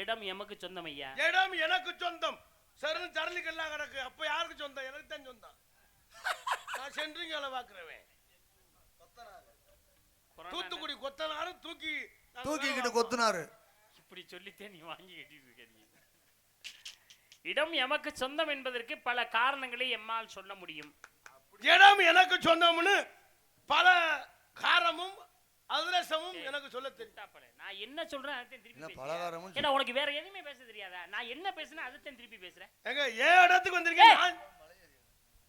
இடம் எமக்கு சொந்தம் ஐயா. இடம் எனக்கு சொந்தம். சரளிக்கெல்லாம் கிடக்கு. அப்ப யாருக்கு சொந்தம்? எனக்கு தான் சொந்தம். நான் சென்ட்ரிங்கால பாக்குறேன். தூத்துக்குடி கொத்தனாரு தூக்கிக்கிட்டு கொத்தனாரு. இப்படி சொல்லித்தே நீ வாங்கி கட்டிட்டு இருக்க. இடம் எமக்கு சொந்தம் என்பதற்கு பல காரணங்களை எம்மால் சொல்ல முடியும். இடம் எனக்கு சொந்தம்னு பல காரணமும் அதிரசமும் எனக்கு சொல்ல தெரியும். நான் என்ன சொல்றேன் அதை திருப்பி பலகாரமும். ஏன்னா உனக்கு வேற எதுவுமே பேச தெரியாதா? நான் என்ன பேசுறேன் அதை திருப்பி பேசுறேன். எங்க ஏன் இடத்துக்கு வந்திருக்கேன்?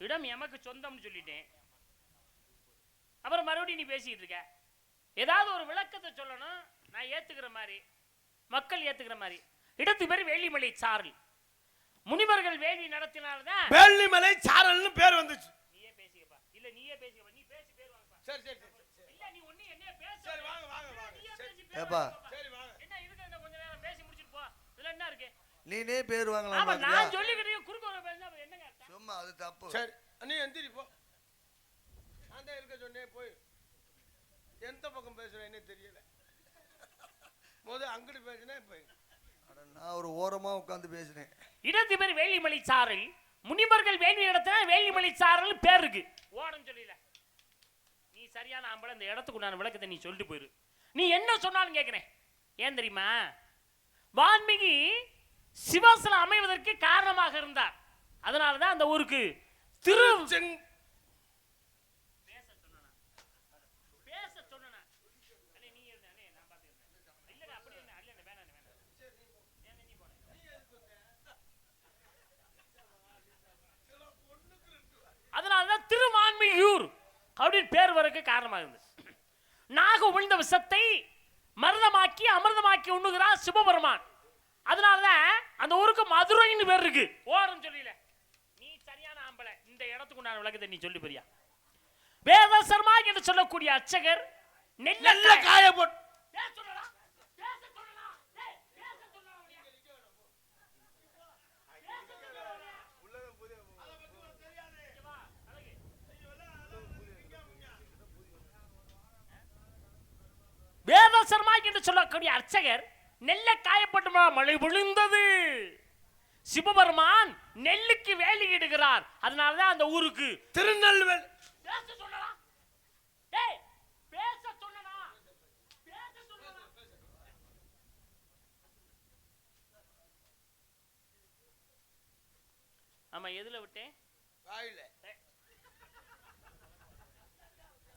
இடம் எமக்கு சொந்தம்னு சொல்லிட்டேன். அப்புறம் மறுபடியும் நீ பேசிட்டு இருக்க. ஏதாவது ஒரு விளக்கத்தை சொல்லணும். நான் ஏத்துக்கிற மாதிரி, மக்கள் ஏத்துக்கிற மாதிரி. இடத்துக்கு பேர் வேலிமலை சாரல். முனிவர்கள் வேள்வி நடத்தினால்தான் வேலிமலை சாரல்னு பேர் வந்துச்சு. நீயே பேசிக்கப்பா. இல்ல நீயே பேசிக்கப்பா. நீ பேசி பேர் வாங்கப்பா. சரி சரி சரி. இல்ல நீ ஒண்ணே என்ன பேச. சரி வாங்க வாங்க வாங்க. ஏப்பா சரி வாங்க. என்ன இதுக்கு என்ன கொஞ்ச நேரம் பேசி முடிச்சிட்டு போ. இதுல என்ன இருக்கு? நீனே பேர் வாங்கலாம். ஆமா நான் சொல்லிக்கிட்டே குறுக்க வர பேசினா என்னங்க அர்த்தம்? சும்மா அது தப்பு. சரி நீ எந்திரி போ. நான் தான் இருக்க சொன்னே போய். எந்த பக்கம் பேசுறேன்னே தெரியல. அங்கிட்டு பேசினே போய். நான் ஒரு ஓரமா உட்கார்ந்து பேசுறேன். இடத்து பேர் வேலிமலை சாரல். முனிவர்கள் வேள்வி நடத்தினா வேலிமலை சாரல் பேர் இருக்கு. ஓடம் சொல்லல. நீ சரியான ஆம்பளை. இந்த இடத்துக்கு உண்டான விளக்கத்தை நீ சொல்லிட்டு போயிரு. நீ என்ன சொன்னாலும் கேட்கிறேன். ஏன் தெரியுமா? வால்மீகி சிவாசனம் அமைவதற்கு காரணமாக இருந்தார். அதனாலதான் அந்த ஊருக்கு திரு அதனாலதான் திருவான்மியூர் அப்படின்னு பேர் வரக்கு காரணமாக இருந்தது. நாக உமிழ்ந்த விஷத்தை மருதமாக்கி அமிர்தமாக்கி உண்ணுகிறார் சிவபெருமான். அதனாலதான் அந்த ஊருக்கு மதுரைன்னு பேர் இருக்கு. ஓரம் சொல்லல. நீ சரியான ஆம்பளை. இந்த இடத்துக்கு உண்டான விளக்கத்தை நீ சொல்லி போறியா? வேதசர்மா என்று சொல்லக்கூடிய அர்ச்சகர் நெல்ல காய போட்டு வேதசர்மா என்று சொல்லக்கூடிய அர்ச்சகர் நெல்ல காயப்பட்டு மழை விழுந்தது. சிவபெருமான் நெல்லுக்கு வேலி இடுகிறார். அதனாலதான் அந்த ஊருக்கு திருநெல்வேலி. ஆமா எதுல விட்டேன்?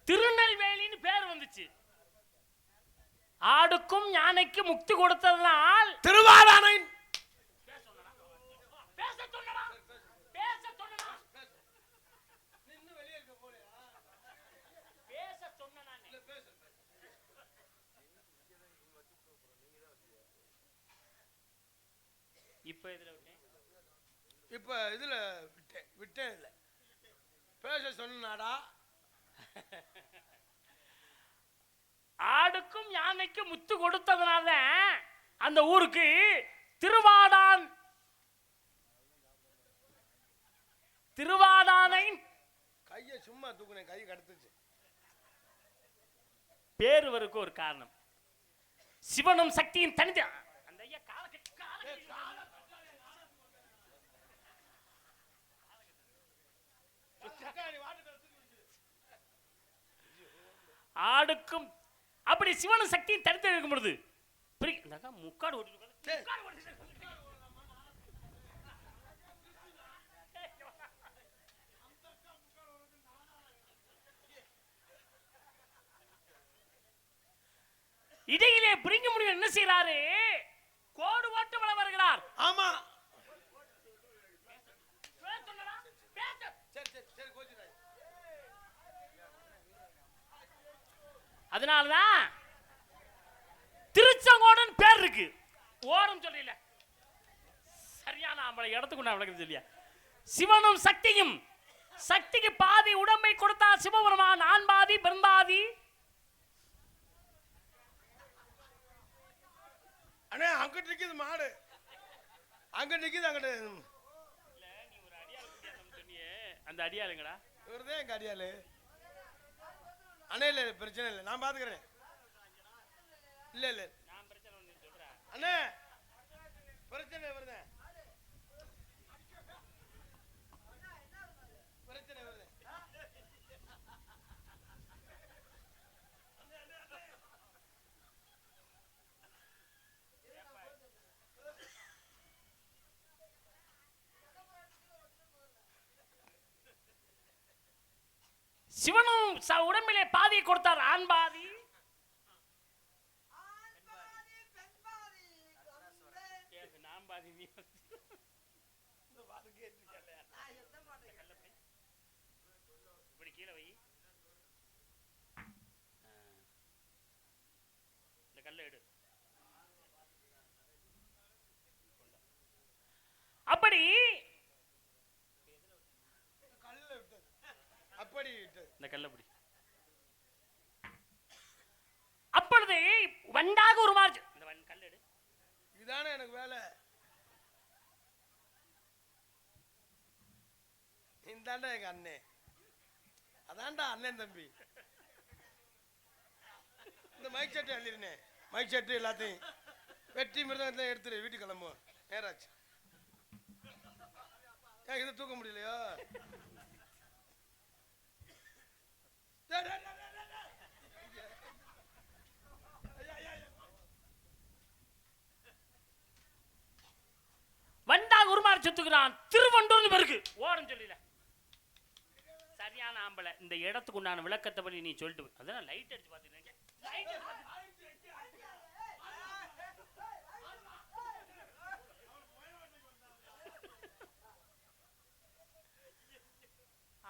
திருநெல்வேலின்னு பேர் வந்துச்சு. ஆடுக்கும் யானைக்கும் முக்தி கொடுத்ததனால் திருவாடானை இப்ப இதுல விட்டேன். இப்ப இதுல விட்டேன் இல்ல பேச சொன்னாடா. ஆடுக்கும் யானைக்கும் முத்து கொடுத்ததுனால அந்த ஊருக்கு திருவாடானை கைய சும்மா தூக்குனேன். கை கடத்துச்சு. பேருவருக்கு ஒரு காரணம். சிவனும் சக்தியும் தனித்து அந்த ஐயா ஆடுக்கும் அப்படி சிவனும் சக்தியும் தனித்து இருக்கும் பொழுது முக்காடு இடையிலே பிரிங்க முடியும். என்ன செய்யறாரு? கோடு ஓட்டு வள வருகிறார். ஆமா அதனாலதான் திருச்செங்கோடன் பேர் இருக்கு. ஓரம் சொல்லல. சரியான ஆம்பளை இடத்துக்கு நான் விளக்கம் சொல்லியா? சிவனும் சக்தியும். சக்திக்கு பாதி உடம்பை கொடுத்தா சிவபெருமான். ஆண் பாதி பெண் பாதி. அண்ணே அங்கிட்டு நிக்குது மாடு. அங்கிட்டு நிக்குது. அங்கிட்டு இல்ல நீ ஒரு அடியாளு சொன்னியே. அந்த அடியாளுங்கடா இவர்தான் எங்க அடியாளு. அண்ணே இல்ல பிரச்சனை இல்லை. நான் பாத்துக்கிறேன். இல்ல இல்ல நான் பிரச்சனை ஒண்ணு சொல்றேன். அண்ணே சிவனும் உடம்பிலே பாதியை கொடுத்தார், ஆண் பாதி நான் பாதி நீ இப்படி கீழே வை, இந்த கல்லை எடு. அப்படி அப்படி இந்த கல்லப்படி அப்பொழுது வண்டாக ஒரு மார்ஜ் இந்த கல் எடு. இதானே எனக்கு வேலை. இந்தாண்டா எங்க அண்ணே, அதான்டா அண்ணன் தம்பி. இந்த மைக் செட்டு அள்ளிருனே, மைக் செட்டு எல்லாத்தையும் வெட்டி மிருதம் எடுத்துரு, வீட்டுக்கு கிளம்புவோம். நேராச்சு. ஏன் இதை தூக்க முடியலையோ? வண்டாக உருமாறி சுத்துக்கிறான். திருவண்டூர்னு பிறகு ஓரம் சொல்லல. சரியான ஆம்பளை. இந்த இடத்துக்கு உண்டான விளக்கத்தை பற்றி நீ சொல்லிட்டு, அதான் லைட் அடிச்சு பார்த்துருக்கேன்.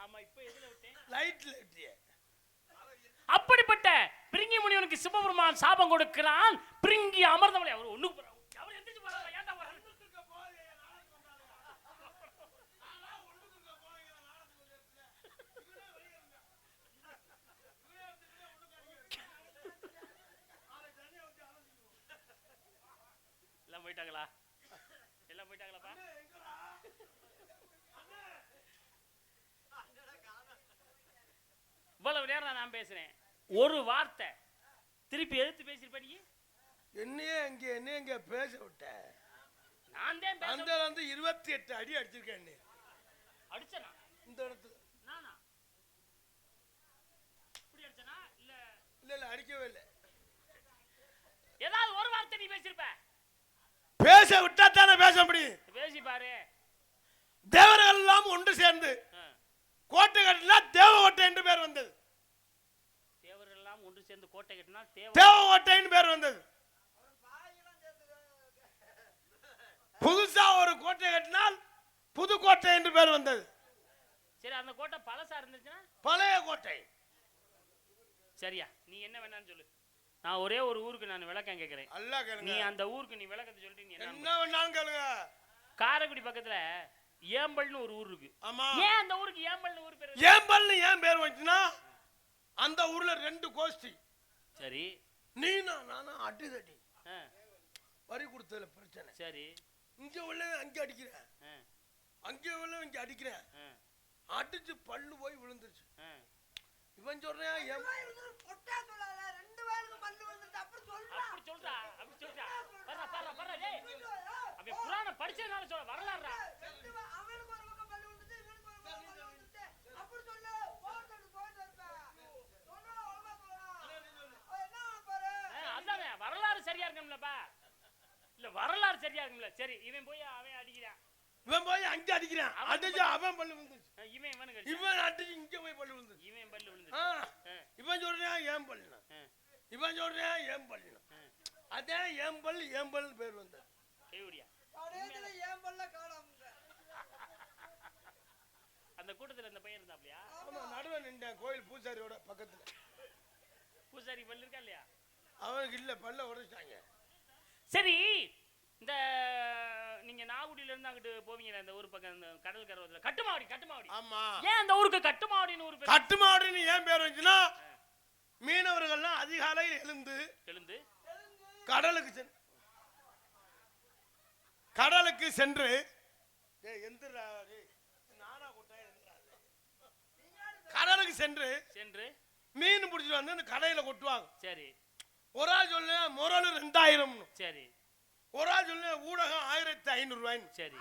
ஆமா, இப்ப எதுல விட்டேன்? லைட்ல விட்டியே. அப்படிப்பட்ட பிரிங்கி முனிவனுக்கு சிவபெருமான் சாபம் கொடுக்கிறான். பிரிங்கி அமர்ந்தவளை அவர் ஒண்ணுக்கு அவர் எந்திரிச்சு போறாங்க. ஏன்டா வர எல்லாம் போயிட்டாங்களா? எல்லாம் போயிட்டாங்களாப்பா? இவ்வளவு நேரம் நான் பேசுறேன், ஒரு வார்த்தை திருப்பி எடுத்து பேசிருப்ப. என்னையே இங்க பேச விட்ட. நான் தான் அந்த வந்து 28 அடி அடிச்சிருக்கேன். அடிச்சனா இந்த இடத்துல? நானா இப்படி அடிச்சனா? இல்ல இல்ல அடிக்கவே இல்லை. ஏதாவது ஒரு வார்த்தை நீ பேசிருப்ப. பேச விட்டா தானே பேச முடியும். பேசி பாரு. தேவர்கள் எல்லாம் ஒன்று சேர்ந்து கோட்டை கட்டினா தேவகோட்டை என்று பேர் வந்தது. தேவர்கள் எல்லாம் ஒன்று சேர்ந்து கோட்டை கட்டினா தேவகோட்டைன்னு பேர் வந்தது. புதுசா ஒரு கோட்டை கட்டினால் புதுக்கோட்டை என்று பேர் வந்தது. சரி, அந்த கோட்டை பழசா இருந்துச்சுன்னா பழைய கோட்டை. சரியா? நீ என்ன வேணான்னு சொல்லு. நான் ஒரே ஒரு ஊருக்கு நான் விளக்கம் கேட்கிறேன். அல்லா கேளுங்க. நீ அந்த ஊருக்கு நீ விளக்கத்தை சொல்லிட்டு நீ என்ன வேணாலும் கேளுங்க. காரைக்குடி பக்கத்துல ஏம்பல்னு ஒரு ஊர் இருக்கு. ஆமா. ஏன் அந்த ஊருக்கு ஏம்பல்னு ஊர் பேர்? ஏம்பல்னு ஏன் பேர் வந்துச்சுன்னா அந்த ஊர்ல 2 கோஷ்டி. சரி. நீனா நானா அடிதடி வரி கொடுத்ததுல பிரச்சனை. சரி. இங்க உள்ள அங்க அடிக்கிறேன், அங்க உள்ள இங்க அடிக்கிறேன். அடிச்சு பல்லு போய் விழுந்துருச்சு. இவன் சொல்றேன் புராணம் படிச்சதுனால சொல்ல வரலாறா. அதானே வரலாறு சரியா இருக்கும்லப்பா. இல்ல வரலாறு சரியா இருக்கும்ல. சரி, இவன் போய் அவன் அடிக்கிறான். இவன் போய் அங்க அடிக்கிறான். அடிச்சு அவன் பல்லு விழுந்துச்சு. இவன் அடிச்சு இங்க போய் பல்லு விழுந்துச்சு. இவன் பல்லு விழுந்துச்சு. இவன் சொல்றேன் ஏன் பல்லுனா, இவன் சொல்றேன் ஏன் பல்லுனா. அதே ஏம்பல் பேர் வந்தது. அந்த கூட்டத்துல இந்த பையன் இருந்தாப்லையா? ஆமா, நடுவே நின்றேன் கோயில் பூசாரியோட பக்கத்துல. பூசாரி பல்லு இருக்கா இல்லையா? அவனுக்கு இல்ல, பல்ல உடைச்சிட்டாங்க. சரி, இந்த நீங்க நாகுடியில இருந்து அங்கிட்டு போவீங்க இந்த ஊர் பக்கம், இந்த கடல் கரவத்துல கட்டுமாவடி. ஆமா. ஏன் அந்த ஊருக்கு கட்டுமாவடின்னு ஊர் பேர்? கட்டுமாவடின்னு ஏன் பேர் வந்துச்சுன்னா மீனவர்கள்லாம் அதிகாலையில் எழுந்து கடலுக்கு சென்று கடலுக்கு சென்று மீன் பிடிச்சிட்டு வந்து அந்த கடையில கொட்டுவாங்க. சரி. ஒரு ஆள் சொல்ல முரல் 2000. சரி. ஒரு ஆள் சொல்ல ஊடகம் 1500 ரூபாய். சரி.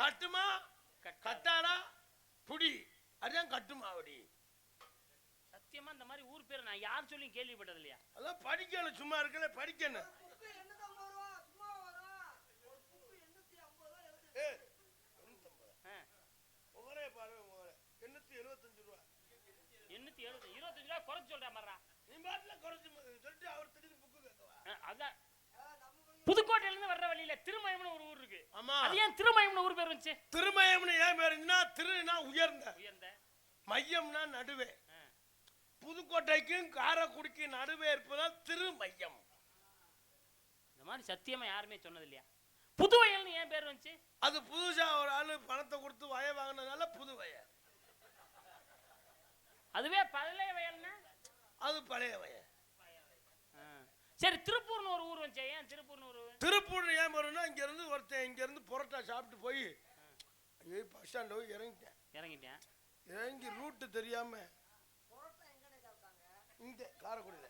கட்டுமா கட்டாடா புடி, அதுதான் கட்டுமாவடி. சத்தியமா இந்த மாதிரி ஊர் பேர் நான் யார் சொல்லி கேள்விப்பட்டது இல்லையா? அதான் படிக்கணும், சும்மா இருக்கல படிக்கணும். ஒரே பாரு 870 370 25 ரூபா குறைச்சு சொல்றேன் மர்றா. நீ பாட்டுல குறைச்சு சொல்லிட்டு அவர் திடீர்னு புக்கு கேட்கவா? அதான் புதுக்கோட்டையில இருந்து வர்ற வழியில திருமயம்னு ஒரு ஊர் இருக்கு. ஆமா. அது ஏன் திருமயம்னு ஊர் பேர் வந்துச்சு? திருமயம்னு ஏன் பேர் இருந்துச்சுன்னா, திருனா உயர்ந்த, உயர்ந்த, மையம்னா நடுவே. புதுக்கோட்டைக்கும் காரைக்குடிக்கும் நடுவே இருப்பதால் திருமையம். இந்த மாதிரி சத்தியமா யாருமே சொன்னது இல்லையா? புதுவயல்னு ஏன் பேர் வந்துச்சு? அது புதுசா ஒரு ஆளு பணத்தை கொடுத்து வய வாங்கினதுனால புதுவய. அதுவே பழைய வயல்னா அது பழைய வய. சரி, திருப்பூர்னு ஒரு ஊர் வந்துச்சு. ஏன் திருப்பூர்னு ஒரு ஊர்? திருப்பூர் ஏன் வரும்னா, இங்க இருந்து ஒருத்தன் இங்க இருந்து புரோட்டா சாப்பிட்டு போய் அங்கே பஸ் ஸ்டாண்ட் போய் இறங்கிட்டேன். இறங்கி ரூட்டு தெரியாம இந்த காரைக்குடியில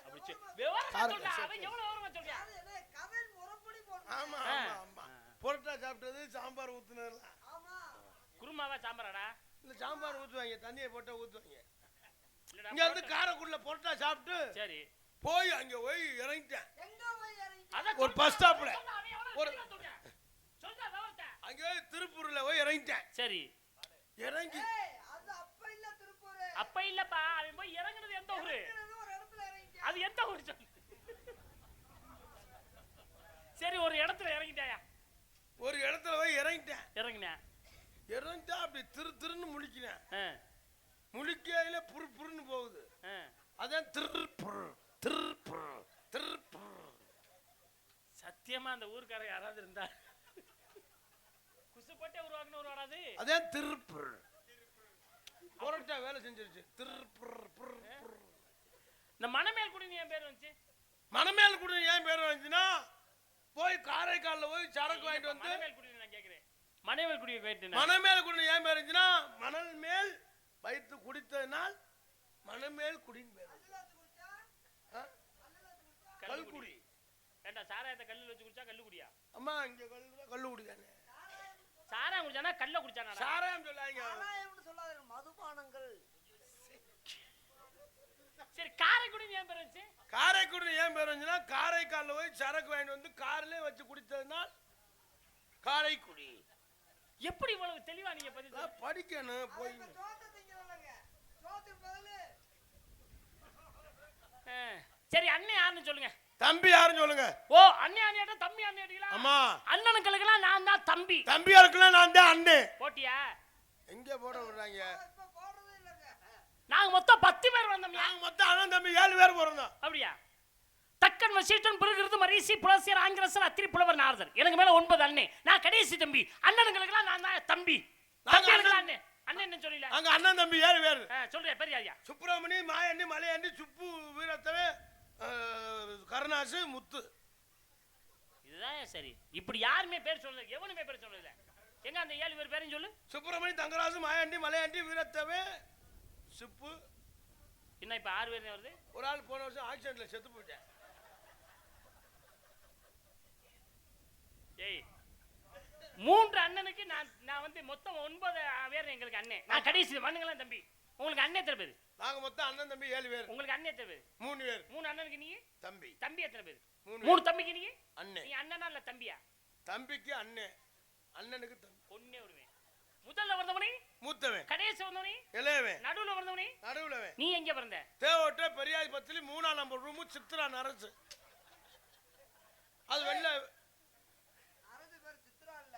அப்படி விவரமா சொல்றா. அவன் எவ்வளவு விவரமா சொல்றா? ஆமா ஆமா ஆமா. புரோட்டா சாப்பிட்டது, சாம்பார் ஊத்துனதுலாம். குருமாவா சாம்பாராடா? இல்ல சாம்பார் ஊத்துவாங்க, தண்ணியை போட்டா ஊத்துவாங்க. இல்லடா, இங்க இருந்து காரைக்குடியில புரோட்டா சாப்பிட்டு சரி போய் அங்க போய் இறங்கிட்டேன். அதான் ஒரு பஸ் ஸ்டாப்ல ஒரு சொல்றா விவரத்தை. அங்க திருப்பூர்ல போய் இறங்கிட்டேன். சரி, இறங்கி அப்ப இல்லப்பா, அவன் போய் இறங்குனது எந்த ஊரு? அது எந்த ஊரு சொல்லு. சரி, ஒரு இடத்துல இறங்கிட்டாயா? ஒரு இடத்துல போய் இறங்கிட்டேன். இறங்கினா அப்படி திருன்னு முழிக்கிறேன். முழிக்கையில புருன்னு போகுது. அதான் திருப்பூர். சத்தியமா அந்த ஊருக்கார யாராவது இருந்தா குசுப்பட்டே உருவாக்குன ஒரு வராது. அதான் திருப்பூர். புரோட்டா வேலை செஞ்சிருச்சு. திருப்பூர். இந்த மணமேல்குடின்னு ஏன் பேர் வந்துச்சு? மணமேல்குடி ஏன் பேர் வந்துச்சுன்னா, போய் காரைக்கால்ல போய் சரக்கு வாங்கிட்டு வந்து மணமேல்குடி நான் கேக்குறேன். மணமேல்குடியை கேட்டேன். மணமேல்குடி ஏன் பேர் வந்துச்சுன்னா, மணல் மேல் வைத்து குடித்ததனால் மணமேல்குடின்னு பேர். கல்குடி. ஏண்டா சாராயத்தை கல்லுல வச்சு குடிச்சா கல்லுக்குடியா? அம்மா இங்க கல்லுக்குடி தானே. சாராயம் குடிச்சானா கல்ல குடிச்சானா? சாராயம் சொல்லாங்க. மதுபானங்கள். சரி, காரைக்குடின்னு ஏன் பேர் வந்துச்சு? காரைக்குடி ஏன் பேர் வந்துச்சுன்னா, காரைக்கால்ல போய் சரக்கு வாங்கிட்டு வந்து கார்லயே வச்சு குடித்ததுனால் காரைக்குடி. எப்படி இவ்வளவு தெளிவா நீங்க பதில் படிக்கணும் போய். சரி, அண்ணன் யாருன்னு சொல்லுங்க. தம்பி யாருன்னு சொல்லுங்க. ஓ, அண்ணன் அண்ணியாட்ட தம்பி அண்ணியாட்டீங்களா? ஆமா. அண்ணனுங்களுக்கெல்லாம் நான் தான் தம்பி. தம்பியாருக்குலாம் நான் தான் அண்ணன். போட்டியா? எங்க போட விடுறாங்க? நாங்க மொத்தம் 10 பேர் வந்தோம். நாங்க மொத்தம் அண்ணன் தம்பி 7 பேர் போறோம். அப்படியா? தக்கன் வசீட்டன் பிறகு மரிசி புலசியர் ஆங்கிரசர் அத்திரி புலவர் நாரதர். எனக்கு மேல 9 அண்ணன். நான் கடைசி தம்பி. அண்ணனுங்களுக்கெல்லாம் நான் தான் தம்பி. தம்பிகளுக்கு அண்ணன். அண்ணன் என்ன சொல்லல? அங்க அண்ணன் தம்பி 7 பேர். சொல்றேன் பெரியாரியா. சுப்பிரமணி, மாயண்ணி, மலையண்ணி, சுப்பு, வீரத்தவே, கருணாசு, முத்து. இதுதான் சரி. இப்படி யாருமே பேர் சொல்லல. எவனுமே பேர் சொல்லல. எங்க அந்த 7 பேர் பேரையும் சொல்லு. சுப்பிரமணி, தங்கராசு, மாயண்ணி, மலையண்ணி, வீரத்தவே, சுப்பு. என்ன இப்ப 6 பேர் வருது? ஒரு ஆள் போன வருஷம் ஆக்சிடென்ட்ல செத்து போயிட்டேன். ஏய், 3 அண்ணனுக்கு நான் வந்து மொத்தம் 9 பேர் எங்களுக்கு அண்ணன். நான் கடைசி மண்ணுங்களாம் தம்பி. உங்களுக்கு அண்ணன் எத்தனை பேர்? நாங்க மொத்தம் அண்ணன் தம்பி 7 பேர். உங்களுக்கு அண்ணன் எத்தனை பேர்? 3 பேர். 3 அண்ணனுக்கு நீ தம்பி. தம்பி எத்தனை பேர்? 3 தம்பிக்கு நீ அண்ணன். நீ அண்ணனா இல்ல தம்பியா? தம்பிக்கு அண்ணன், அண்ணனுக்கு தம்பி. ஒண்ணே விடுவேன். முதல்ல வந்தவனே மூத்தவன், கடைசி வந்தவனே இளையவன், நடுவுல வந்தவனே நடுவுலவன். நீ எங்க பிறந்த? தேவோட்ட பெரியாய் பத்திலி 3ஆம் நம்பர் ரூமு, சித்ரா நரசு. அது வெள்ள அரசு பேர் சித்ரா இல்ல.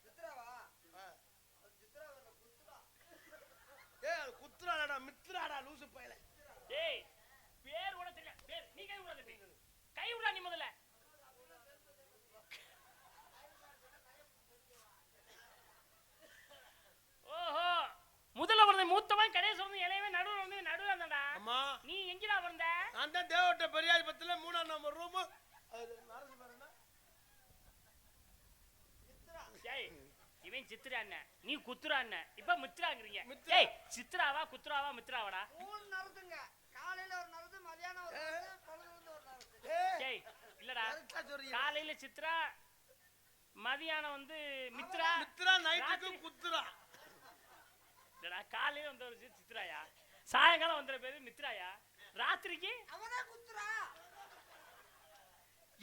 சித்ராவா? அது சித்ரா இல்ல, குத்ரா. அது குத்ராடா, மித்ராடா லூசு பையல. டேய், பேர் கூட தெரியல. பேர் நீ கை விடாத. கை விடா நீ முதல்ல. ஓஹோ, முதல்ல வந்த மூத்தவன், கடைசி வந்த இளையவன், நடுவுல வந்து நடுவுல வந்தடா. அம்மா, நீ எங்கடா வந்த? நான் தான் தேவோட்ட பெரியாய் பத்தில 3ஆம் நம்பர் ரூமு. அது நரசு பேர் என்ன? சித்ரா. ஏய், இவன் சித்ரா அண்ணன், நீ குத்ரா அண்ணன். இப்ப மித்ராங்கறீங்க. மித்ரா. ஏய், சித்ராவா குத்ராவா மித்ராவாடா? 3 நரதுங்க. காலையில ஒரு நரது, மதியானம் ஒரு நரது, பொழுது வந்து ஒரு நரது. ஏய், இல்லடா. கரெக்ட்டா சொல்றீங்க. காலையில சித்ரா, மதியானம் வந்து மித்ரா. மித்ரா நைட்டுக்கு குத்ரா. இல்லடா, காலையில வந்த ஒரு சித்ராயா, சாயங்காலம் வந்த பேரு மித்ராயா, ராத்திரிக்கு அவனே குத்ரா.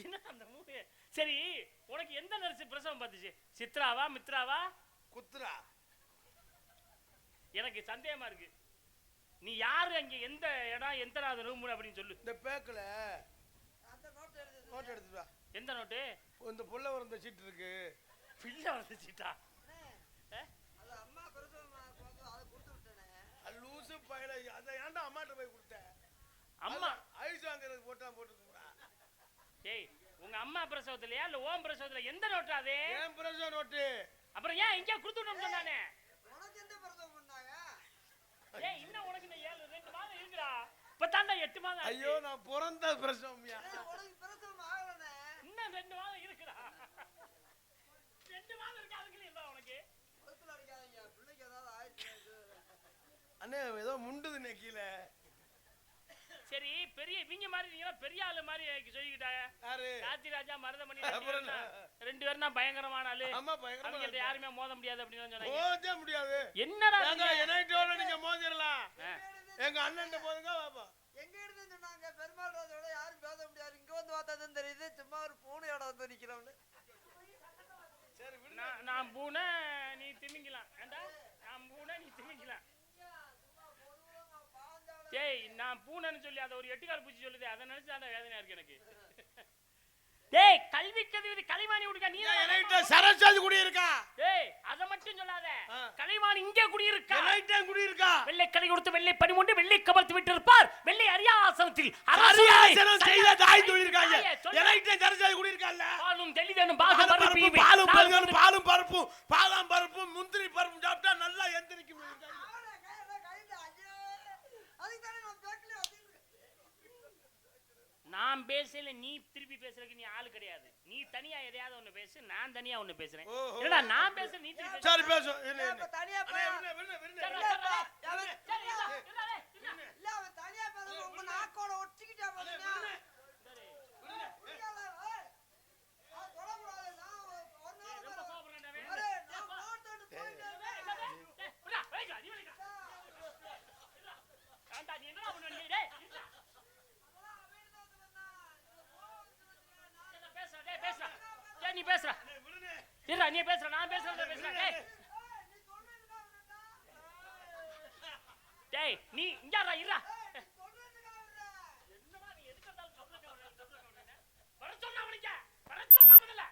என்ன அந்த மூணு? சரி, உனக்கு எந்த நர்ஸ் பிரசவம் பார்த்துச்சு? சித்ராவா மித்ராவா குத்ரா. எனக்கு சந்தேகமா இருக்கு. நீ யாரு அங்க எந்த இடம் எந்த ரூம் அப்படின்னு சொல்லு. இந்த பேக்கில் அந்த நோட்டு எழுதி நோட் எடுத்துட்டு வா. எந்த நோட்டு? இந்த புள்ள வந்த சீட்டு இருக்கு. பில்ல வந்துச்சுட்டா. அது அம்மா பிரசவம் அதை கொடுத்து விட்டேனே. லூசு பையல அதை ஏன்டா அம்மாட்ட போய் கொடுத்த? அம்மா ஐஸ் வாங்குறது போட்டுக்குடா. டேய் உங்க அம்மா பிரசவத்திலயா இல்ல ஓம் பிரசவத்துல எந்த நோட்டு அது? ஏன் பிரசவ நோட்டு? அப்புறம் ஏன் இங்க கொடுத்து விட்டோம் சொன்னானே? உனக்கு எந்த பிரசவம் பண்ணாங்க? ஏய் இன்னும் உனக்கு இந்த 2 மாதம் இருக்குடா. இப்பதான்டா 8 மாதம். ஐயோ நான் பிறந்த பிரசவம்யா. உனக்கு பிரசவம் ஆகலனே. இன்னும் 2 மாதம் இருக்குடா. 2 மாதம் இருக்கு அதுக்கு இல்ல உனக்கு. ஒருத்தல அடிக்காதீங்க. பிள்ளைக்கு ஏதாவது ஆயிடுச்சு. அண்ணே ஏதோ முண்டுதுனே கீழே. சரி பெரிய இவங்க மாதிரி நீங்க பெரிய ஆளு மாதிரி சொல்லிக்கிட்டாங்க. யாரு? காத்தி ராஜா மருதமணி அப்புறம் 2 பேரும் தான் பயங்கரமான ஆளு. அம்மா பயங்கரமா அவங்க யாருமே மோத முடியாது அப்படின்னு சொன்னாங்க. மோத முடியாது. என்னடா ஏங்க எனைட்டோட நீங்க மோதிரலாம். எங்க அண்ணன் போதுங்க பாப்பா. எங்க இருந்து சொன்னாங்க பெருமாள் ராஜோட யாரும் பேச முடியாது. இங்க வந்து பார்த்தா தெரியுது சும்மா ஒரு பூனையோட வந்து நிக்கிறவனு. சரி விடு. நான் பூனை நீ திமிங்கலாம். ஏண்டா நான் பூனை நீ திமிங்கலாம். டேய் நான் பூனைன்னு சொல்லி அதை ஒரு 8 கால் பூச்சி சொல்லுது. அதை நினைச்சு தான் வேதனையா இருக்கு எனக்கு. டேய் கல்வி கதிவிதி கலைவாணி உடுக்க நீ எனைட்ட சரஸ்வதி குடி இருக்கா? டேய் அத மட்டும் சொல்லாத. கலைவாணி இங்கே குடி இருக்கா? எனைட்ட குடி இருக்கா? வெள்ளை கலை கொடுத்து வெள்ளை பனிமுண்டு வெள்ளை கமர்த்து விட்டு இருப்பார். வெள்ளை அரியாசனத்தில் அரசியல் செய்த தாய் சொல்லிருக்காங்க. எனைட்ட சரஸ்வதி குடி இருக்கல்ல? பாலும் தெளிதனும் பாகம் பருப்பு பாலும் பருப்பும் பாலும் பருப்பும் பாதாம் பருப்பும் முந்திரி பருப்பும் சாப்பிட்டா நல்லா எந்திரிக்கும். நான் பேசல நீ திருப்பி பேசுறதுக்கு நீ ஆளு கிடையாது. நீ தனியா எதையாவது ஒண்ணு பேசு, நான் தனியா ஒண்ணு பேசுறேன். என்னடா நான் பேச நீ திருப்பி பேசு. சரி பேசு. இல்ல தனியா பேச உங்க நாக்கோட ஒட்டிக்கிட்டா பாருங்க. நீ பேசுற இல்ல நீ பேசுற நான் பேசுறேன். டேய் நீ இங்கடா இருடா. என்னமா நீ எதுக்கு வந்தாலும் சொல்லுங்க. வர சொன்னா அவனுக்கு வர சொன்னா முதல்ல.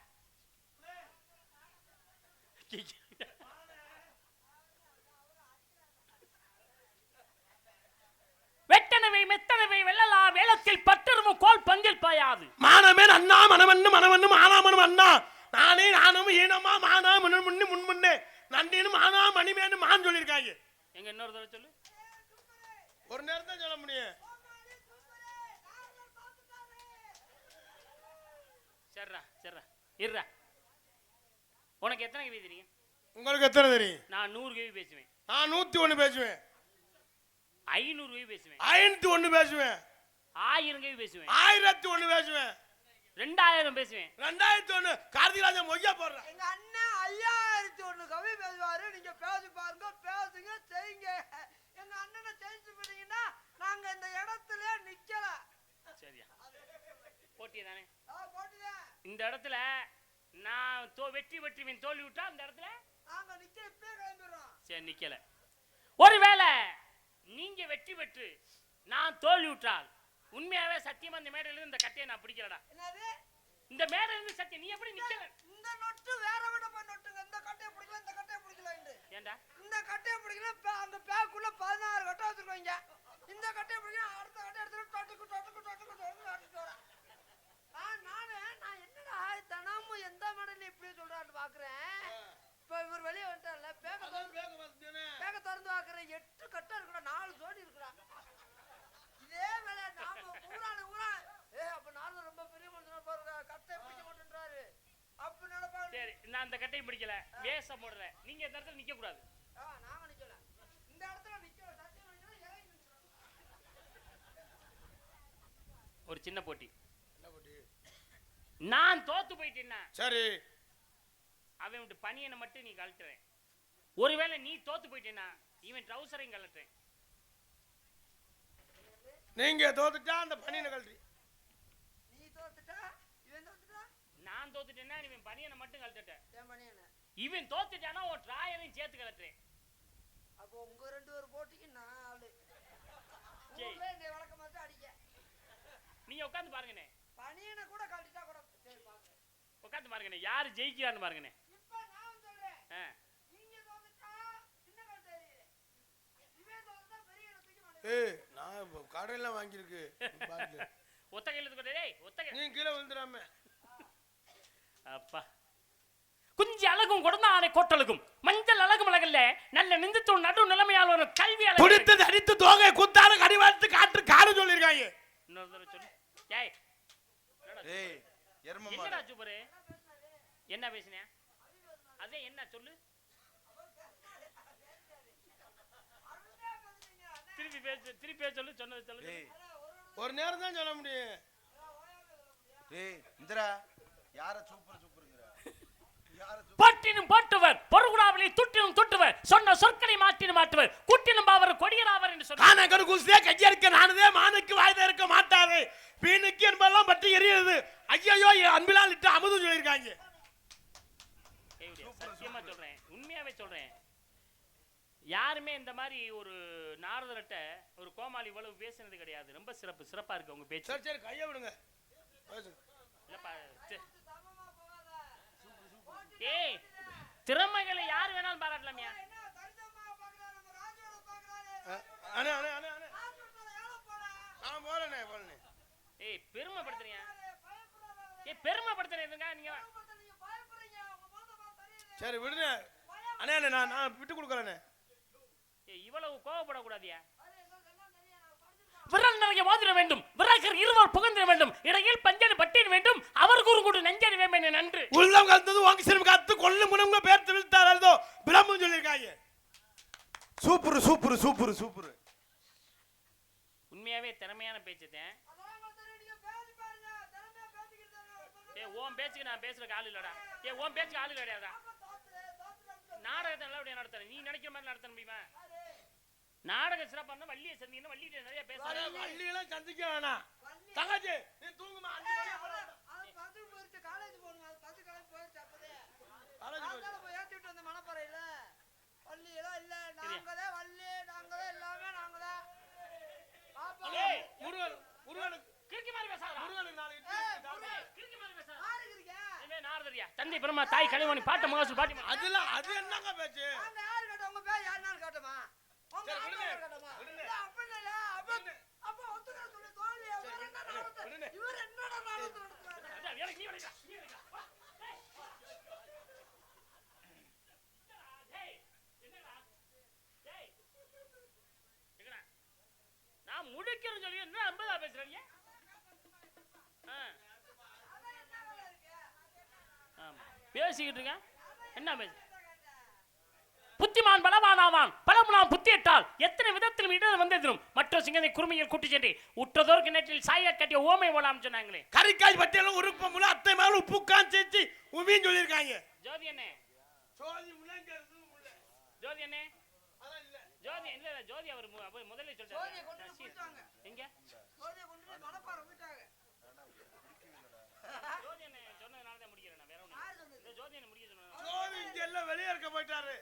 வெட்டனவை மெத்தனவை வெள்ளலா வேளத்தில் பட்டருமும் கோல் பங்கில் பாயாது. மானமே அண்ணா மனமண்ணு மனமண்ணு மானாமனும் அண்ணா நானே நானும் ஈனமா மானா முன்னு முன்முன்னே நண்டினும் மானா மணிமேனு மான் சொல்லியிருக்காங்க. எங்க இன்னொரு தடவை சொல்லு. ஒரு நேரம் தான் சொல்ல முடியும். சரிடா இருடா. உனக்கு எத்தனை கவி தெரியும்? உங்களுக்கு எத்தனை தெரியும்? நான் 100 கவி பேசுவேன். நான் 101 பேசுவேன். 500 கவி பேசுவேன். 501 பேசுவேன். 1000 கவி பேசுவேன். 1001 பேசுவேன். 2000 பேசுவேன். 2001 கார்த்திராஜன் மொய்யா போடுறான். எங்க அண்ணன் 5001 கவி பேசுவாரு. நீங்க பேசி பாருங்க, பேசுங்க, செய்யுங்க. எங்க அண்ணனை ஜெயிச்சு போனீங்கன்னா நாங்க இந்த இடத்துல நிக்கல. சரியா போட்டியே தானே போட்டுதான் இந்த இடத்துல நான் வெற்றிவன் தோல்வி விட்டா அந்த இடத்துல நாங்க நிக்க இப்பவே கிளம்பிடுறோம். சரி நிக்கல. ஒருவேளை நீங்க வெற்றி பெற்று நான் தோல்வி விட்டால் உண்மையாவே சத்தியமா இந்த மேடையில இருந்து இந்த கட்டையை நான் பிடிக்கலடா. என்னது இந்த மேடையில இருந்து சத்தியம் நீ எப்படி நிக்கல? இந்த நொட்டு வேற விட போய் நொட்டுங்க. இந்த கட்டையை பிடிக்கல, இந்த கட்டையை பிடிக்கல. ஏண்டா இந்த கட்டையை பிடிக்கல. அந்த பேக்குள்ள 16 கட்டை வச்சிருக்கீங்க. இந்த கட்டையை பிடிக்கல, அடுத்த கட்டை எடுத்து டொட்டுக்கு வரேன். நான் என்னடா தினமும் எந்த மேடையில இப்படி சொல்றான்னு பாக்குறேன். இப்ப இவர் வெளியே வந்துட்டார்ல, பேக்க திறந்து பாக்குறேன். 8 கட்டை இருக்குடா, 4 ஜோடி இருக்குடா. இதே வேலை நாம ஊரா அப்ப நானும் ரொம்ப பெரிய மனுஷனா பாருங்க, கட்டை பிடிக்க மாட்டேன்றாரு அப்ப நினைப்பாரு. சரி நான் அந்த கட்டையை பிடிக்கல, வேஷம் போடுறேன். நீங்க இந்த இடத்துல நிக்க கூடாது. நாங்க நிக்கல, இந்த இடத்துல நிக்கல. சத்தியம் நிக்கல, இறங்கி நிக்கணும். ஒரு சின்ன போட்டி. என்ன போட்டி? நான் தோத்து போயிட்டேன்னா சரி அவன் விட்டு பனியனை மட்டும் நீ கழட்டுறேன். ஒருவேளை நீ தோத்து போயிட்டேன்னா இவன் ட்ரௌசரையும் கழட்டுறேன். நீங்க தோத்துட்டா அந்த பனியனை கழட்டி. நீ தோத்துட்டா இவன் தோத்துட்டா. நான் தோத்துட்டேன்னா இவன் பனியனை மட்டும் கழட்டுட்டேன். ஏன் பனியனை? இவன் தோத்துட்டானா உன் ட்ராயரையும் சேர்த்து கழட்டுறேன். அப்போ உங்க 2 பேர் போட்டிக்கு நான் ஆளு. ஊர்ல என்னை வழக்கம் பார்த்து அடிக்க. நீங்க உட்கார்ந்து பாருங்கண்ணே, பனியனை கூட கழட்டிட்டா கூட சரி பாக்குறேன். உட்கார்ந்து பாருங்கண்ணே, யாரு ஜெயிக்கிறான்னு பாருங்கண்ணே. இப்ப நான் சொல்றேன், ஆ, நீங்க தோத்துட்டா சின்ன கழுத்தை எறியுது. இவன் தோத்துட்டா பெரிய கழுத்துக்கு மாட்டேன். ஏய் நான் இப்போ கடையெல்லாம் வாங்கியிருக்கு பாருங்க. ஒத்த கையில இருந்து டேய் ஒத்த கை. நீ கீழே விழுந்துடாம. அப்பா குஞ்சி அழகும் கொடுந்த ஆனை கோட்டழுகும் மஞ்சள் அழகு மலகல்ல நல்ல நிந்தத்தோடு நடு நிலைமையால் ஒரு கல்வி அழகு. கொடுத்தது அடித்து தோகை குத்தால கடிவாளத்து காற்று காடு சொல்லியிருக்காங்க. இன்னொரு தடவை சொல்லு. ஏய் ஏய் எரும என்னடா மாடு சூப்பரு, என்ன பேசினே? அதே என்ன சொல்லு, திருப்பி பேசு, திருப்பி சொல்லு, சொன்னது சொல்லு. ஏய் ஒரு நேரம் தான் சொல்ல முடியும். ஏய் இந்திரா யார சூப்பர் சூப்பர்ங்கற யார சூப்பர் பாட்டினும் பாட்டுவர் பொறுகுடாவலை துட்டினும் துட்டுவர் சொன்ன சொற்களை மாற்றினும் மாட்டுவர் குட்டினும் பாவர் கொடியராவர் என்று சொன்னார். கானகரு குஸ்தே கையறுக்க நானதே மானுக்கு வாய்தே இருக்க மாட்டாதே வீணுக்கு என்பெல்லாம் பற்றி எரியுது. ஐயோ அன்பிலால் இட்டு அமுது சொல்லியிருக்காங்க. சத்தியமா சொல்றேன், உண்மையாவே சொல்றேன், யாருமே இந்த மாதிரி ஒரு நாரதர்கிட்ட ஒரு கோமாளி இவ்வளவு பேசினது கிடையாது. ரொம்ப சிறப்பா இருக்கு உங்க பேச்சு. சரி சரி கையை விடுங்க. இல்லப்பா, ஏய் திறமைகளை யார் வேணாலும் பாராட்டலாமியா. என்ன தரிசனமா பாக்குறாரு, நம்ம ராஜோட பாக்குறாரு. அண்ணே அண்ணே அண்ணே அண்ணே ஹாஸ்பிடல்ல ஏல போடா. நான் போறேனே போறேனே. ஏய் பெருமைப்படுத்துறியா, பயப்படாத. ஏய் பெருமைப்படுத்துறீங்க நீங்க. நீங்க பயப்படுறீங்க. உங்க மோத சரியில்லை. சரி விடுங்க அண்ணே அண்ணே நான் விட்டு கொடுக்குறேனே. ஏய் இவ்வளவு கோவப்படக்கூடாதியா. அது எல்லாம் தெரியும், நான் படிச்சிருக்கேன். விரல் நிறைய மோதிர வேண்டும், விராக்கர் இருவர் புகழ்ந்திட வேண்டும், இடையில் பஞ்சனி பட்டியல் வேண்டும், அவர் கூறு நெஞ்சடி வேம்பேன் நன்று. உள்ளம் கலந்தது வாங்கி சிறும் காத்து கொள்ளு முனங்க பேர்த்து விழுத்தார் அல்தோ பிரம்மம் சொல்லியிருக்காங்க. Super super super super. உண்மையாவே திறமையான பேச்சுதான். அதெல்லாம் தெரியும், நீங்க பேசி பாருங்க. திறமையா பேசிக்கிட்டு இருக்காங்க. ஏய் உன் பேச்சுக்கு நான் பேசுறதுக்கு ஆள் இல்லடா. ஏய் உன் பேச்சுக்கு ஆள் கிடையாதா. நாடகத்தை நல்லபடியா நடத்தணும், நீ நினைக்கிற மாதிரி நடத்த முடியுமா? நாடகம் சிறப்பா இருந்தா வள்ளியை சந்திக்கணும், வள்ளியை நிறைய பேசணும். வள்ளியெல்லாம் சந்திக்க வேணாம். தங்கச்சி நீ தூங்குமா? அது பஸ்ஸுக்கு போயிடுச்சு, காலேஜ் போகணுங்க. அது பஸ்ஸு காலேஜ் போயிடுச்சு அப்பதே. அதனால போய் ஏத்தி விட்டு வந்த மணப்பறையில வள்ளி எல்லாம் இல்ல. நாங்கதான் வள்ளி, நாங்கதான் எல்லாமே நாங்கதான். பாப்பா ஏய் முருகனுக்கு கிறுக்கி மாதிரி பேசாதடா. முருகனுக்கு நாளைக்கு கிறுக்கி மாதிரி பேசாத. யாருக்கு இருக்கீங்க? இவன் நாரதரியா, தந்தை பிரம்மா, தாய் கலைவாணி, பாட்ட மகாசு, பாட்டி மகா. அதெல்லாம் அது என்னங்க பேச்சு? நாங்க யாரு கேட்டோம்? உங்க பேர் யாருன்னு கேட்டோமா? உங்க சரி, அப்பா விடுங்க, பேர் கேட்டோமா? விடுங்க. இல்ல, அப்படி இல்ல. அப்ப ஒத்துக்கிற சொல்லி தோல்வி. இவர் என்ன நடத்து- விடுங்க. இவர் என்னடா நடத்து நடத்துறாரு? அதான், எனக்கு நீ வரைக்கா, நீ வரைக்கா. வா. ஏய். என்னடா? ஏய். எங்கடா? நான் முடிக்கிறேன்னு சொல்லி என்ன 50 பேசுறீங்க? ஆமா. பேசிக்கிட்டு இருக்கேன். என்ன பேசு? புத்திமான் பலவானாவான், பலமுனான் புத்தியிட்டால் எத்தனை விதத்திலும் இடது வந்ததிலும் மற்ற சிங்கனை குறுமையில் கூட்டி சென்று உற்றதோர் கிணற்றில் சாய கட்டிய ஓமை போலாம் சொன்னாங்களே. கறிக்காய் பட்டியெல்லாம் உருப்ப முள்ள அத்தை மேல உப்புக்கான் சேர்த்து உமின்னு சொல்லியிருக்காங்க. ஜோதி அண்ணே, சோதி முள்ளங்கிறது முள்ள. ஜோதி அண்ணே, அதான் இல்ல. ஜோதி இல்ல இல்ல, ஜோதி அவர் முதல்ல ஜோதியை சொல்லிட்டாரு. கொண்டு போயிட்டாங்க. எங்க ஜோதியை கொண்டு போய் மணப்பாறை போயிட்டாங்க. ஜோதி அண்ணே சொன்னதுனால தான் முடிக்கிறேன் நான், வேற ஒண்ணு யார் சொன்னது? இல்ல. ஜோதி அண்ணே முடிக்க சொன்னது. சோதி இங்க எல்லாம் வெளியே இருக்க போயிட்டாரு.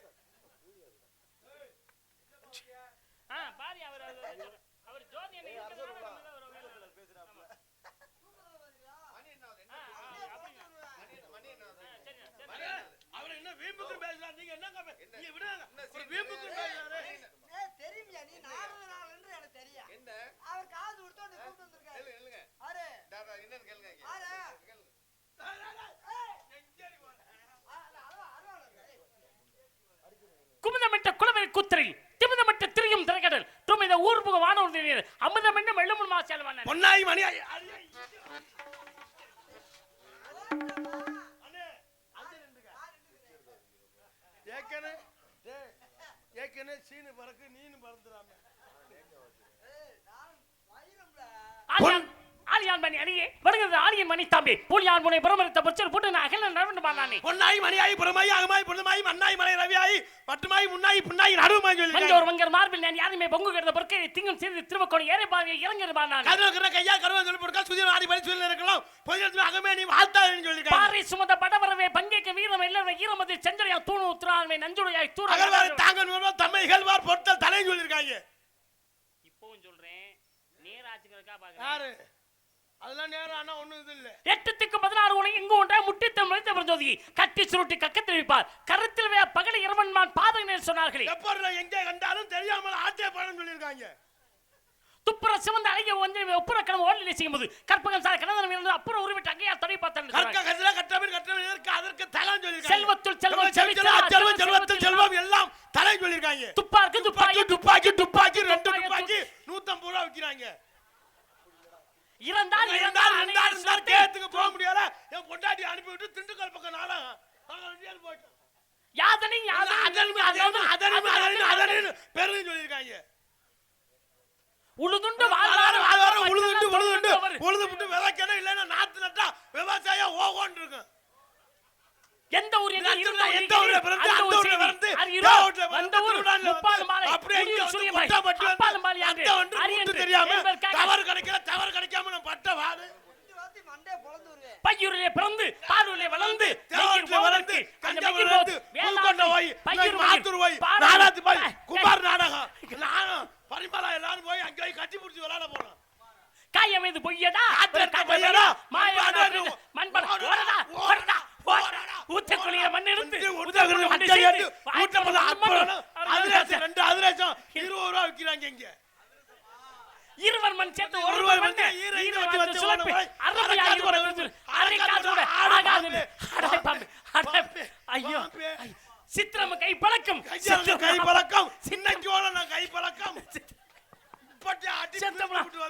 பாரி அவர் ஜோதி அண்ணே இருக்கிறதுனால நம்ம தான் ஒரு ஆமா. சரி அவர் என்ன வீம்புக்கு பேசுறாரு? நீங்க என்னங்க நீங்க விடுங்க. ஒரு வீம்புக்கு பேசுறாரு. ஏய், தெரியுமியா நீ? நானும் நாலு எனக்கு தெரியும். என்ன அவர் காசு கொடுத்து வந்து கூப்பிட்டு வந்திருக்காரு. கேளுங்க ஆறு டாடா என்னன்னு கேளுங்க இங்க. ஆறு குமுதமிட்ட குளவரை குத்திரை திமிதமிட்ட திரியும் திரைக்கடல் துமித ஊர்புக வானூர் நீர் அமுதமென்ன வெள்ளமுன் மாசல்வான பொன்னாய் மணி அண்ணே அது ரெண்டுங்க. ஏக்கனே சீனு பறக்கு நீனு பறந்துறாம. ஆலியான் மணி அணியே வருகிறது ஆலியன் மணி தாம்பி பூலியான் முனை பிரமரித்த பொச்சல் போட்டு நான் அகல நரண்டு பாண்டானே. பொன்னாய் மணியாய் புறமாய் அகமாய் பொன்னமாய் மண்ணாய் மலை ரவியாய் பட்டுமாய் முன்னாய் புன்னாய் நடுமாய் சொல்லி மஞ்சோர் மங்கர் மார்பில் நான் யாருமே பொங்கு கிடந்த பொறுக்கை திங்கும் சிறிது திருவக்கோணி ஏறி பாவி இறங்கர் பாண்டானே. கதவுக்கிற கையா கருவா சொல்லி போடுக்கா சுதிர ஆடி படி சொல்லி இருக்கலாம் பொய்யத்து அகமே நீ வாழ்த்தான்னு சொல்லிருக்காங்க. பாரி சுமந்த படவரவே பங்கேக்க வீரம் எல்லாரும் ஈரமதி செஞ்சரியா தூணு உத்ரான்மை நஞ்சுடையாய் தூர அகல்வார் தாங்க தம்மை இகழ்வார் பொறுத்தல் தலை சொல்லிருக்காங்க. இப்பவும் சொல்றேன், இருக்கிறதுக்கா பாக்குறேன். யாரு அதெல்லாம் நேரம் ஆனா ஒண்ணும் இது இல்ல. 8 திக்கு 16 உலகம் இங்கு ஒன்றாய் முட்டித்தம் மனித பிரஜோதி கட்டி சுருட்டி கக்கத்தில் வைப்பார் கருத்தில் வே பகல் இரவன்மான் பாதகனேல் சொன்னார்களே. எப்பறல எங்க கண்டாலும் தெரியாம ஆட்டே பாடம் சொல்லிருக்காங்க. துப்புர சிவந்த அழகிய ஒன்றை ஒப்புற கணம் ஓடலை செய்யும்போது கற்பகம் சார் கணவன் இருந்து அப்புறம் உருவிட்டு அங்கேயா தடை பார்த்தாங்க. கற்க கசல கட்டபீர் இதற்கு அதற்கு தலம் சொல்லிருக்காங்க. செல்வத்துள் செல்வம் செல்வத்துள் செல்வம் எல்லாம் தலம் சொல்லிருக்காங்க. துப்பாக்கி துப்பாக்கி துப்பாக்கி துப்பாக்கி ரெண்டு துப்பாக்கி 150 ரூபாய் விக்கிறாங்க. இருந்தால் கேத்துக்கு போக முடியல. என் பொண்டாட்டி அனுப்பி விட்டு திண்டுக்கல் பக்கம் நாடகம் போயிட்டோம். யாதனை பெருமை சொல்லிருக்காங்க. உழுதுண்டு உழுது விட்டு விதைக்கணும் இல்லைன்னா நாத்து நட்டா விவசாயம் ஓகோன்னு இருக்கும். எந்த ஊர் எந்த ஊர்ல பிறந்து அந்த ஊர்ல பிறந்து அந்த ஊர் முப்பால் மாலை அப்படியே சூரியமாய் முப்பால் மாலை யாரு தெரியாம தவறு கிடைக்காம நான் பட்ட வாடு மண்டே பொளந்து வருவேன். பையூரிலே பிறந்து பாலூரிலே வளர்ந்து தேவூர்ல வளர்ந்து கஞ்சபுரம் வந்து பூங்கொண்ட போய் மாத்தூர் போய் நாலாத்து போய் குமார் நாடகம் நானும் பரிமளா எல்லாரும் போய் அங்க போய் கட்டி பிடிச்சி விளையாட போறோம். காயமேது பொய்யடா பையடா மண்பட ஓடடா ஓடடா ஊத்த குளிய மண் எடுத்து ஊத்தகுள்ள மண்ணை ஏத்து ஊட்டப்பட அதிரேசம் 2 அதிரேசம் 20 ரூபாய் விக்கிறாங்க. இங்க இருவர் மண் சேர்த்து ஒருவர் வந்து ஈர வச்சு சுலப்பி அரை காசு கூட ஆகாது. ஐயோ சித்திரம் கை பழக்கம் கை பழக்கம் சின்னக்கோல நான் கை பழக்கம் பட்டி அடி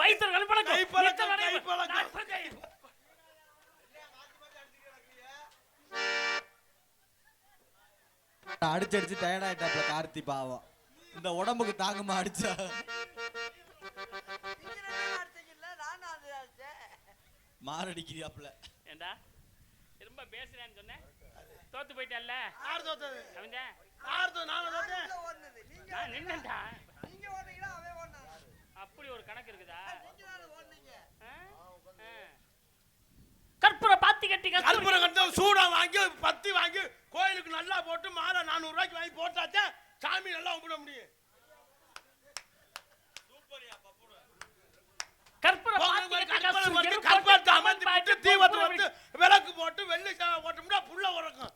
வைத்தர் கை பழக்கம் கை பழக்கம் கை பழக்கம் அடிச்சு டயர்ட் ஆயிட்டாப்ல கார்த்தி பாவம். இந்த உடம்புக்கு தாங்கமா அடிச்சா மாரடிக்கிறியாப்ல. ஏண்டா ரொம்ப பேசுறேன்னு சொன்னேன் தோத்து போயிட்டல்ல. யார் தோத்தது? அவன் யார் தோத்து? நான் தோத்தேன். நான் நின்னேன்டா. நீங்க ஓடுறீங்களா அவன் ஓடுனானா? அப்படி ஒரு கணக்கு இருக்குதா? நீங்க தான் ஓடுனீங்க. கற்பூர பாத்தி கட்டி கற்பூர கட்டி சூடா வாங்கி பத்தி வாங்கி கோயிலுக்கு நல்லா போட்டு மாலை 400 ரூபாய்க்கு வாங்கி போட்டாச்சே சாமி நல்லா கும்பிட முடியும். கற்பூரத்தை அமர்த்தி விட்டு தீபத்தை வந்து விளக்கு போட்டு வெள்ளி சேவை போட்டோம்னா புள்ள உறக்கும்.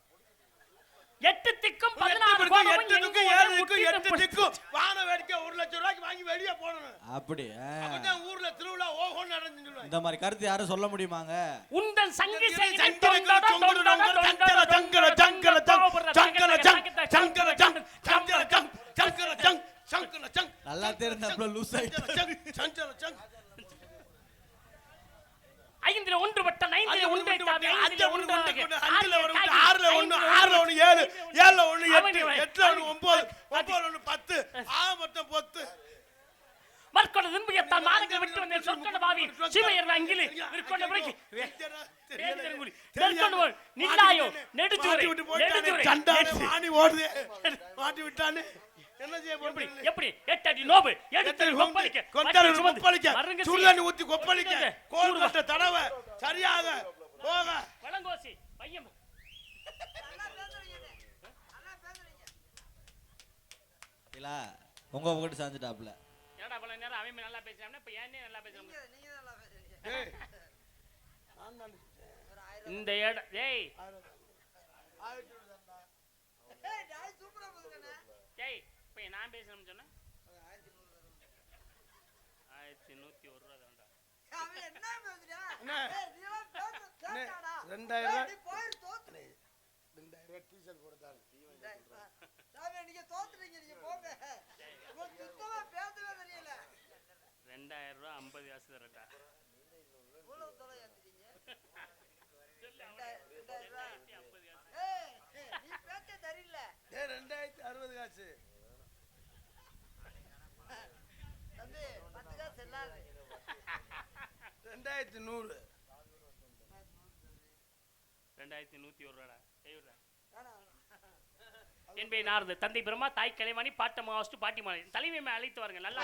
8 திக்கும் 16 வான வேடிக்கை 1 லட்சம் ரூபாய்க்கு வாங்கி வெளியே போடணும். அப்படி அப்பதான் ஊர்ல திருவிழா ஓஹோன்னு நடந்துன்னு சொல்லுவாங்க. இந்த மாதிரி கருத்து யாரும் சொல்ல முடியுமாங்க? உந்தன் சங்கி நல்லா தெரிஞ்ச லூஸ் ஆயிட்டு ஐந்தில ஒன்று வட்ட 9 ஒன்றை தாவி 5 ஒன்று 5 6 1 6 1 7 7 1 8 8 1 9 9 1 10 மொத்தம் 10 மர்க்கொண்ட துன்பியத்தால் மானங்கள் விட்டு வந்தேன் சொற்கொண்ட பாவி சிவையர் அங்கிலி விற்கொண்ட பிறகு தெரிஞ்சு நில்லாயோ நெடுச்சுவரை சண்டானே வாணி ஓடுது மாட்டி விட்டானே என்ன செய்ய போறீ? எப்படி 8 அடி நோபு எடுத்து கொப்பளிக்க கொண்டல கொப்பளிக்க சுடுதண்ணி ஊத்தி கொப்பளிக்க கோல் கட்ட தடவை சரியாக போக வளங்கோசி பையன் இல்ல உங்க பக்கத்து சாஞ்சிட்டாப்ல. என்னடா இவ்வளவு நேரம் அவன் நல்லா பேசுறானே இப்ப ஏன்னே நல்லா பேசுறீங்க? நீங்க நல்லா பேசுறீங்க. ஏய் நான் தான் இந்த ஏட டேய் ஏய் டாய் சூப்பரா போகுதுண்ணே. டேய் இப்ப நான் பேசணும்னு சொன்னா 1101 ரூபாய் தான்டா. அவன் என்ன பேசுறா? அண்ணா. ஏய் நீ எல்லாம் பேச கேட்டாடா. 2000 நீ போய் தோத்து. 2000 டீசல் போடுறாரு. சாமி நீங்க தோத்துறீங்க நீங்க போங்க. உங்களுக்கு சுத்தமா பேசவே தெரியல. 2000 ரூபாய் 50 காசு தரடா. இவ்வளவு தொலை ஏத்துறீங்க. 2000 50 காசு. ஏய் நீ பேச தெரியல. ஏய் 2060 காசு. தம்பி 10 காசு செல்லாது. 2100 2101 ரூபாடா. ஏய்டா. என்பே நாரது தந்தை பிரம்மா தாய் கலைவாணி பாட்ட மகாஸ்து பாட்டி மாலை தலைமையை அழைத்து வாருங்க. நல்லா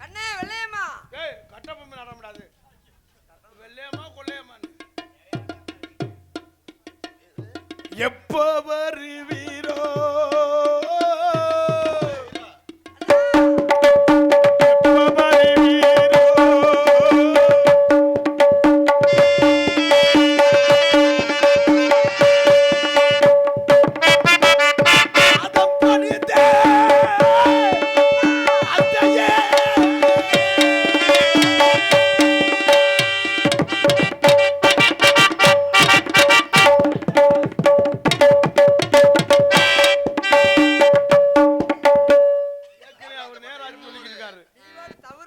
கண்ணே வெள்ளையம்மா. ஏய் கட்டப்பொம்மை நட முடியாது. வெள்ளையம்மா கொள்ளையம்மா. எப்ப வருவீரோ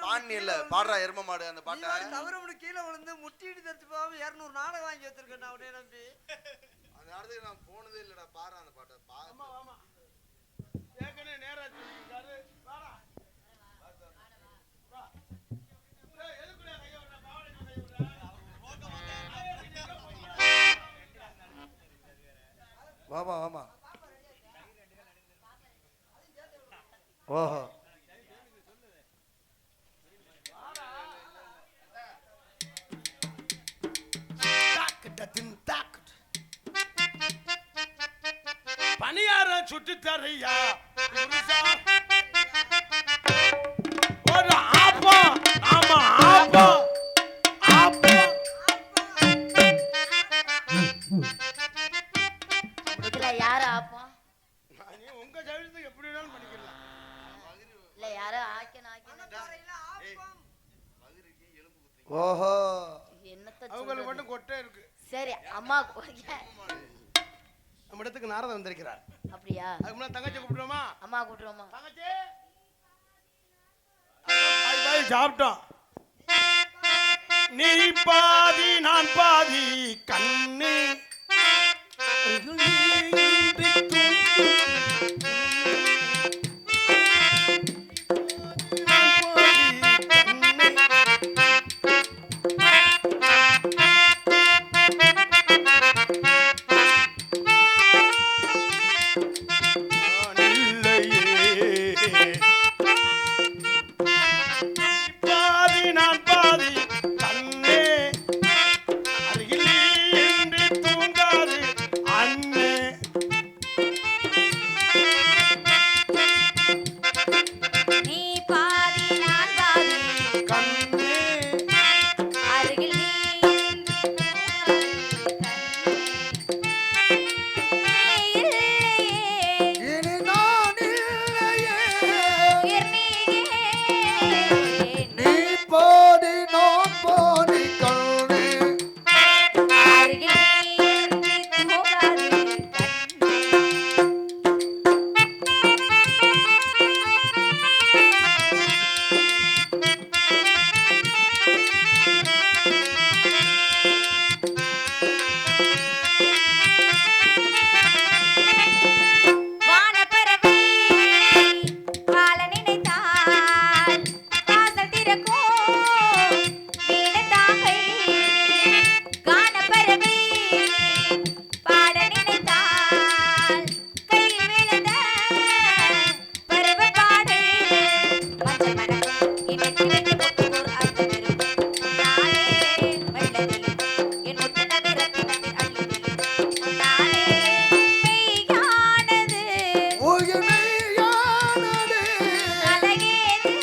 பாணி இல்ல பாடுறா எரும மாடு அந்த பாட்டை. தவறு கீழே விழுந்து முட்டிட்டு தெரிச்சு போகாம 200 நாடகம் வாங்கி வச்சிருக்கேன் நான் உடனே நம்பி. அந்த இடத்துக்கு நான் போனதே இல்லடா. பாரு அந்த பாட்டை. ஆமா ஏற்கனவே நேரா சொல்லிருக்காரு. வாடா வா. ஏய் எதுக்குடா கைய விடுற? பாவனை கைய விடுற? வாமா வாமா. ஓஹோ பணியாரம் சுட்டு தரையா ஒரு ஆப்பா. ஆமா ஆப்பா ஆப்பா. இதுல யாரு ஆப்போம்? நீ உங்க சைடுக்கு எப்படி வேணாலும் பண்ணிக்கலாம். இல்ல யாரோ ஆக்கணும் மணப்பாறையில ஆப்பம். ஓஹோ என்னத்த அவங்களுக்கு சொல்றது? மட்டும் கொட்டை இருக்கு. சரி அம்மா நம்ம இடத்துக்கு நாரதன் வந்திருக்கிறார். அப்படியா? அதுக்கு முன்னாடி தங்கச்சி கூப்பிடுவோமா? அம்மா கூட்டுருவோமா? தங்கச்சி பாய் பாய் சாப்பிட்டோம். நீ பாதி நான் பாதி கண்ணு நான் பாதி கண்ணே அருகில் என்று தூங்காது அண்ணே. நீ பாதி நான் பாதி கண்ணே அருகில் நீ இனி நான் இல்லையே. நீ பாடி நான் பாடி கண்ணே. வானப்பறவை வாழ நினைத்தால் வாசல் திறக்கும் வீணத்தாகை. கானப்பறவை பாட நினைத்தால் கையில் விழுந்த பருவப்பாடு. மஞ்சள் மணக்கும் இன்னத்தில் வைத்து கொக்குவோர் அர்த்தம் இருக்கும். நானே வெள்ளத்தில் என் முத்து நகரத்தினத்தில் அள்ளித்தில் நானே மெய்யானது உயிர்மெய்யானதே. அழகேது.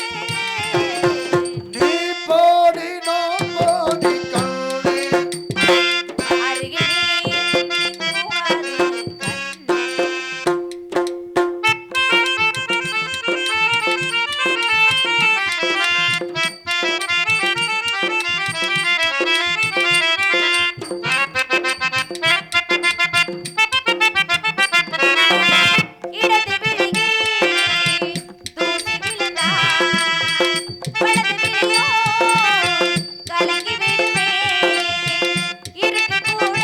நீ பாடி நான் பாடி கண்ணே. அருகில் நீ தூங்காது கண்ணே. இடது விழியில் தூசி விழுந்தால் வலது விழியோ கலங்கி விடுமே. இருக்கு கூட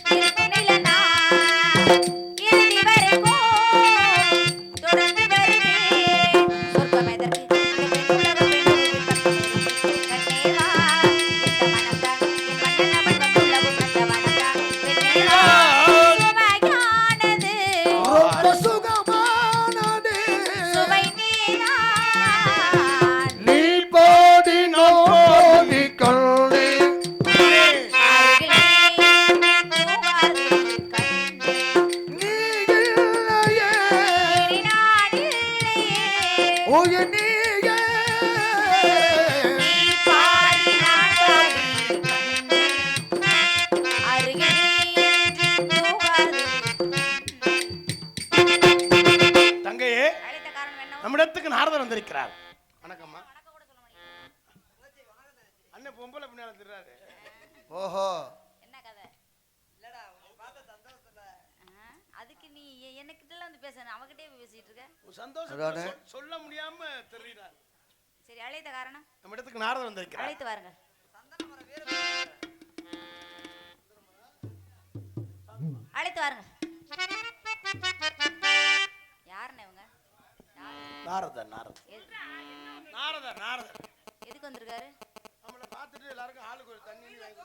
இருக்கும் நிலநாள் இறுதி வரைக்கும் தொடர்ந்து வருமே. சொர்க்கம் எதற்கு இந்த பெண்ணுலகம் வேண்டுமென்று கண்ணேவா இந்த மனம்தான் என் மன்னன் அவன் வந்துள்ளவும் அந்த மனம்தான் பெண்ணேவா சுவையானது ரொம்ப சுகமானதே. சுவை நீதான். நீ பாடி நான் பாடி கண்ணே. அருகில் நீ தூங்காது கண்ணே. நீ இல்லையே. இனி நான் இல்லையே. உயிர் நீயே. நீ பாடி நான் பாடி கண்ணே. அருகில் நீ தூங்காது தங்கையே அழைத்த காரணம் என்ன? நம்மிடத்துக்கு நாரதன் வந்திருக்கிறார். வணக்கம்மா. வணக்கம் கூட சொல்ல மாட்டீங்க. அண்ணன் பொம்பளை பின்னால திர்றாரு. ஓஹோ என்ன கதை? இல்லடா உன்னை பார்த்த சந்தோஷத்துல அதுக்கு நீ எனக்கிட்ட வந்து பேச அவகிட்டே பேசிட்டு இருக்க. சந்தோஷம் அதானே. சொல்ல முடியாம தெரியுறார். அழைத்த காரணம் நம்ம இடத்துக்கு நாரதன் வந்திருக்கிறார். அழைத்து வாருங்கள். அழைத்து வாருங்கள். யாருன்னு இவங்க? நாரதன் எது- நாரதன் எதுக்கு வந்திருக்காரு? நம்மளை பார்த்துட்டு எல்லாருக்கும் ஆளுக்கு ஒரு தண்ணி வாங்கி